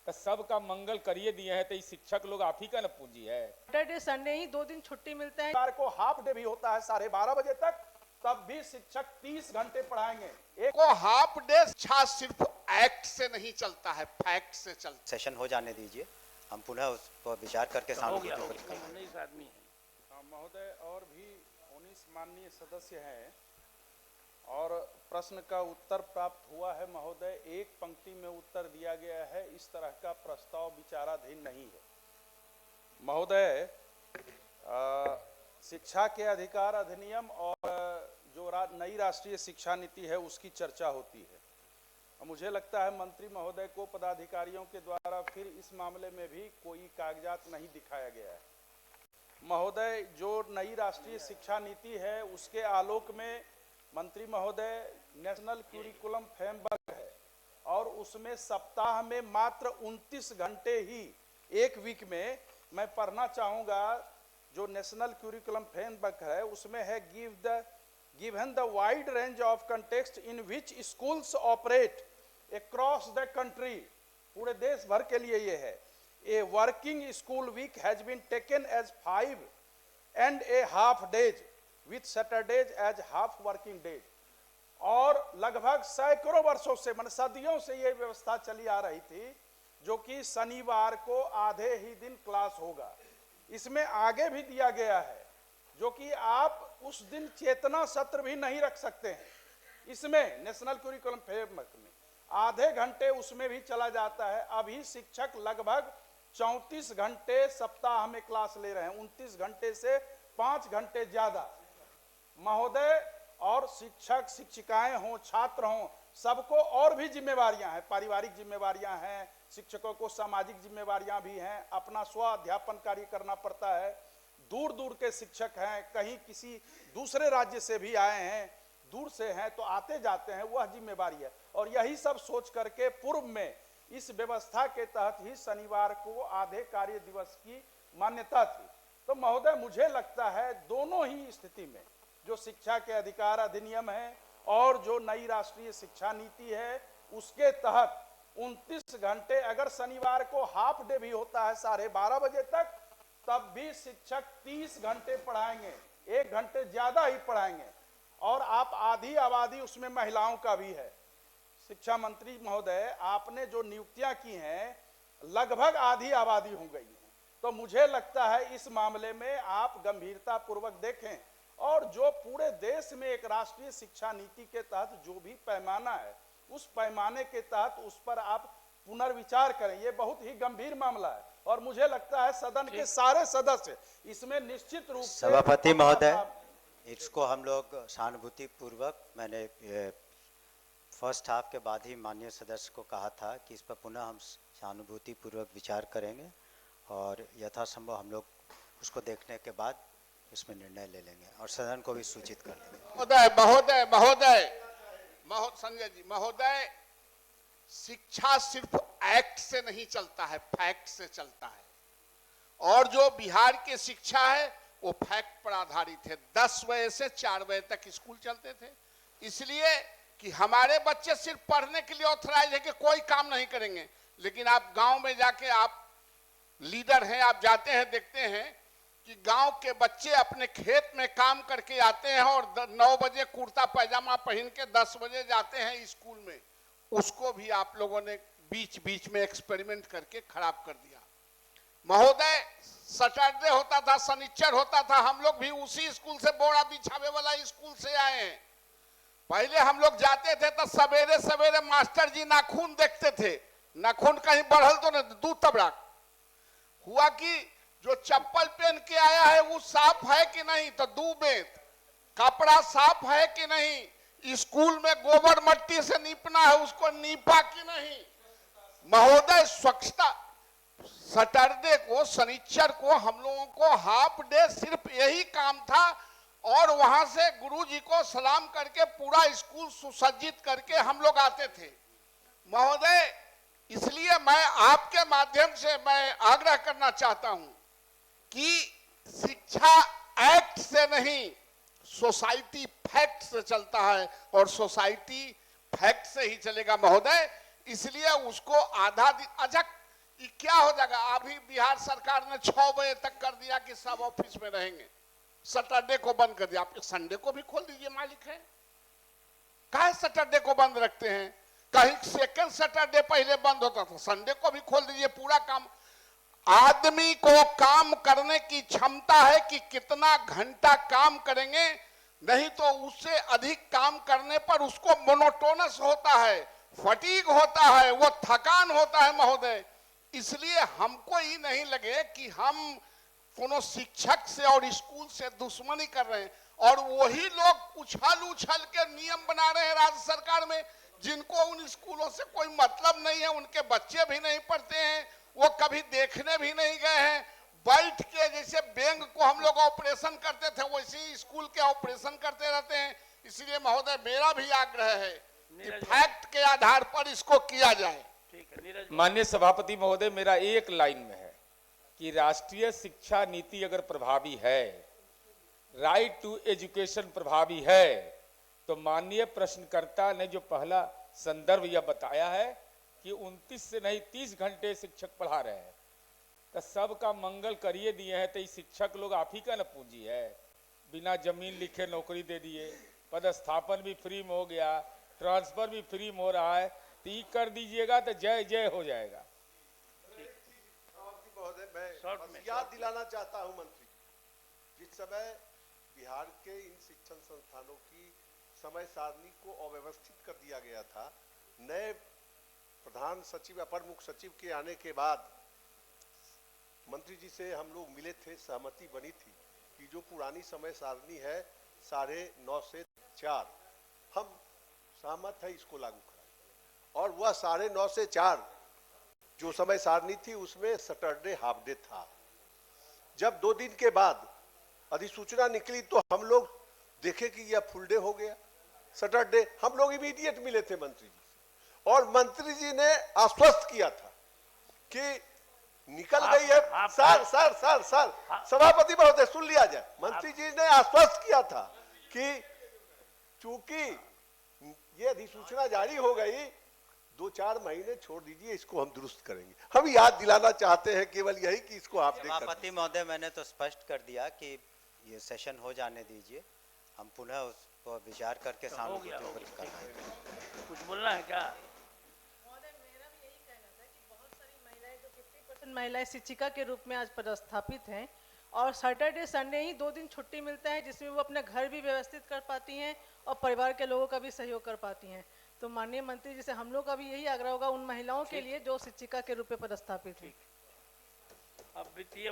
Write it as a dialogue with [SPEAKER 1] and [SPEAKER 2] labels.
[SPEAKER 1] तो सबका मंगल करिए दिए हैं, तो ये शिक्षक लोग आप ही का न पूंजी है।
[SPEAKER 2] सैटरडे संडे ही 2 दिन छुट्टी मिलता है।
[SPEAKER 3] शनिवार को हाफ डे भी होता है 12:30 बजे तक, तब भी शिक्षक 30 घंटे पढ़ाएंगे। एक
[SPEAKER 4] को हाफ डे शिक्षा सिर्फ एक्ट से नहीं चलता है, फैक्ट से चलता है।
[SPEAKER 5] सेशन हो जाने दीजिए, हम पुनः उस पर विचार करके सहानुभूति करेंगे।
[SPEAKER 3] महोदय और भी 19 माननीय सदस्य हैं और प्रश्न का उत्तर प्राप्त हुआ है। महोदय, एक पंक्ति में उत्तर दिया गया है, इस तरह का प्रस्ताव विचाराधीन नहीं है। महोदय, शिक्षा के अधिकार अधिनियम और जो नई राष्ट्रीय शिक्षा नीति है उसकी चर्चा होती है। मुझे लगता है मंत्री महोदय को पदाधिकारियों के द्वारा फिर इस मामले में भी कोई कागजात नहीं दिखाया गया है। महोदय, जो नई राष्ट्रीय शिक्षा नीति है उसके आलोक में मंत्री महोदय नेशनल क्यूरिकुलम फ्रेमवर्क है और उसमें सप्ताह में मात्र 29 घंटे ही, एक वीक में मैं पढ़ना चाहूँगा। जो नेशनल क्यूरिकुलम फ्रेमवर्क है उसमें है given the wide range of context in which schools operate across the country, पूरे देश भर के लिए ये है, a working school week has been taken as 5.5 days with Saturdays as half working days। और लगभग सैकड़ों वर्षों से, मतलब सदियों से ये व्यवस्था चली आ रही थी, जो कि शनिवार को आधे ही दिन क्लास होगा। इसमें आगे भी दिया गया है जो कि आप उस दिन चेतना सत्र भी नहीं रख सकते हैं। इसमें नेशनल करिकुलम फ्रेमवर्क में आधे घंटे उसमें भी चला जाता है। अभी शिक्षक लगभग 34 घंटे सप्ताह में क्लास ले रहे हैं, 29 घंटे से 5 घंटे ज्यादा। महोदय, और शिक्षक शिक्षिकाएं हों, छात्र हों, सबको और भी जिम्मेवारियां हैं, पारिवारिक जिम्मेवारियां हैं, शिक्षकों को सामाजिक जिम्मेवारियां भी हैं, अपना स्व अध्यापन कार्य करना पड़ता है। दूर दूर के शिक्षक हैं, कहीं किसी दूसरे राज्य से भी आए हैं, दूर से हैं तो आते जाते हैं, वह जिम्मेवारी है। और यही सब सोच करके पूर्व में इस व्यवस्था के तहत ही शनिवार को आधे कार्य दिवस की मान्यता थी। तो महोदय, मुझे लगता है दोनों ही स्थिति में, जो शिक्षा के अधिकार अधिनियम है और जो नई राष्ट्रीय शिक्षा नीति है, उसके तहत 29 घंटे, अगर शनिवार को हाफ डे भी होता है 12:30 बजे तक, तब भी शिक्षक 30 घंटे पढ़ाएंगे, 1 घंटे ज्यादा ही पढ़ाएंगे। और आप आधी आबादी उसमें महिलाओं का भी है। शिक्षा मंत्री महोदय, आपने जो नियुक्तियां की हैं लगभग आधी आबादी हो गई है। तो मुझे लगता है इस मामले में आप गंभीरता पूर्वक देखें और जो पूरे देश में एक राष्ट्रीय शिक्षा नीति के तहत जो भी पैमाना है, उस पैमाने के तहत उस पर आप पुनर्विचार करें। ये बहुत ही गंभीर मामला है और मुझे लगता है सदन के सारे सदस्य इसमें निश्चित रूप से।
[SPEAKER 5] सभापति महोदय, इसको हम लोग सहानुभूति पूर्वक, मैंने फर्स्ट हाफ के बाद ही माननीय सदस्य को कहा था कि इस पर पुनः हम सहानुभूति पूर्वक विचार करेंगे और यथासंभव हम लोग उसको देखने के बाद इसमें निर्णय ले लेंगे और सदन को भी सूचित कर देंगे।
[SPEAKER 4] संजय जी महोदय, शिक्षा सिर्फ एक्ट से नहीं चलता है, फैक्ट से चलता है। और जो बिहार की शिक्षा है वो फैक्ट पर आधारित है। 10 बजे से 4 बजे तक स्कूल चलते थे, इसलिए कि हमारे बच्चे सिर्फ पढ़ने के लिए ऑथराइज है कि कोई काम नहीं करेंगे। लेकिन आप गांव में जाके, आप लीडर हैं, आप जाते हैं, देखते हैं कि गांव के बच्चे अपने खेत में काम करके आते हैं और 9 बजे कुर्ता पैजामा पहन के 10 बजे जाते हैं स्कूल में। उसको भी आप लोगों ने बीच बीच में एक्सपेरिमेंट करके खराब कर दिया। महोदय, सैटरडे होता था, शनिचर होता था, हम लोग भी उसी स्कूल से, बोरा बिछावे वाला स्कूल से आए हैं। पहले हम लोग जाते थे तो सवेरे सवेरे मास्टर जी नाखून देखते थे, नाखून कहीं बढ़ल तो नहीं, दूध तबड़ा हुआ कि जो चप्पल पहन के आया है वो साफ है कि नहीं, तो दूबेत कपड़ा साफ है कि नहीं, स्कूल में गोबर मट्टी से नीपना है, उसको नीपा कि नहीं। महोदय, स्वच्छता, सैटरडे को, शनिचर को हम लोगों को हाफ डे सिर्फ यही काम था और वहां से गुरुजी को सलाम करके पूरा स्कूल सुसज्जित करके हम लोग आते थे। महोदय, इसलिए मैं आपके माध्यम से मैं आग्रह करना चाहता हूं कि शिक्षा एक्ट से नहीं, सोसाइटी फैक्ट से चलता है और सोसाइटी फैक्ट से ही चलेगा महोदय। इसलिए उसको आधा दिन, अच्छा ये क्या हो जाएगा? अभी बिहार सरकार ने 6 बजे तक कर दिया कि सब ऑफिस में रहेंगे, सैटरडे को बंद कर दिया। आप संडे को भी खोल दीजिए, मालिक है। काहे सैटरडे को बंद रखते हैं? कहीं सेकंड सैटरडे पहले बंद होता था, संडे को भी खोल दीजिए। पूरा काम, आदमी को काम करने की क्षमता है कि कितना घंटा काम करेंगे, नहीं तो उससे अधिक काम करने पर उसको मोनोटोनस होता है, फटीग होता है, वो थकान होता है महोदय। इसलिए हमको ये नहीं लगे कि हम कोनो शिक्षक से और स्कूल से दुश्मनी कर रहे हैं, और वही लोग उछल उछल के नियम बना रहे हैं राज्य सरकार में, जिनको उन स्कूलों से कोई मतलब नहीं है, उनके बच्चे भी नहीं पढ़ते हैं, वो कभी देखने भी नहीं गए हैं। बैठ के जैसे बैंक को हम लोग ऑपरेशन करते थे, वैसे ही स्कूल के ऑपरेशन करते रहते हैं। इसलिए महोदय मेरा भी आग्रह है कि फैक्ट के आधार पर इसको किया जाए।
[SPEAKER 1] माननीय सभापति महोदय, मेरा एक लाइन में है कि राष्ट्रीय शिक्षा नीति अगर प्रभावी है, राइट टू एजुकेशन प्रभावी है, तो माननीय प्रश्नकर्ता ने जो पहला संदर्भ यह बताया है कि 29 से नहीं 30 घंटे शिक्षक पढ़ा रहे हैं, तो सबका मंगल करिए दिए हैं। तो शिक्षक लोग आप ही का न पूंजी है। बिना जमीन लिखे नौकरी दे दिए, पदस्थापन भी फ्री में हो गया, ट्रांसफर भी फ्री में हो रहा है, तो ये कर दीजिएगा तो जय जय हो जाएगा।
[SPEAKER 6] महोदय, मैं बस याद दिलाना चाहता हूं मंत्री, जिस समय बिहार के इन शिक्षण संस्थानों की समय सारणी को अव्यवस्थित कर दिया गया था, नए प्रधान सचिव अपर मुख्य सचिव के आने के बाद मंत्री जी से हम लोग मिले थे, सहमति बनी थी कि जो पुरानी समय सारणी है 9:30 से 4, हम सहमत है इसको लागू कराएं। और वह 9:30 से 4 जो समय सारणी थी उसमें सैटरडे हाफ डे था। जब 2 दिन के बाद अधिसूचना निकली तो हम लोग देखे कि यह फुल डे हो गया सैटरडे। हम लोग इमीडिएट मिले थे मंत्री जी से, और मंत्री जी ने आश्वस्त किया था कि निकल गई है। सर सर सर सर सभापति महोदय सुन लिया जाए। मंत्री जी ने आश्वस्त किया था कि चूंकि ये अधिसूचना जारी हो गई, 2-4 महीने छोड़ दीजिए, इसको हम दुरुस्त करेंगे। हम याद दिलाना चाहते हैं केवल यही कि इसको आप
[SPEAKER 5] सभापति महोदय, मैंने तो स्पष्ट कर दिया कि ये सेशन हो जाने दीजिए, हम पुनः उस पर विचार करके सहानुभूति करना।
[SPEAKER 7] कुछ बोलना है क्या?
[SPEAKER 2] महोदय, मेरा भी यही कहना था कि बहुत सारी महिलाएं जो 50% महिलाएं शिक्षिका के रूप में आज पदस्थापित हैं, और सैटरडे संडे ही 2 दिन छुट्टी मिलता है, जिसमें वो अपना घर भी व्यवस्थित कर पाती हैं और परिवार के लोगों का भी सहयोग कर पाती हैं। तो माननीय मंत्री जी से हम लोग का भी यही आग्रह होगा उन महिलाओं के लिए जो शिक्षिका के रूप में पदस्थापित हैं।
[SPEAKER 7] अब वित्तीय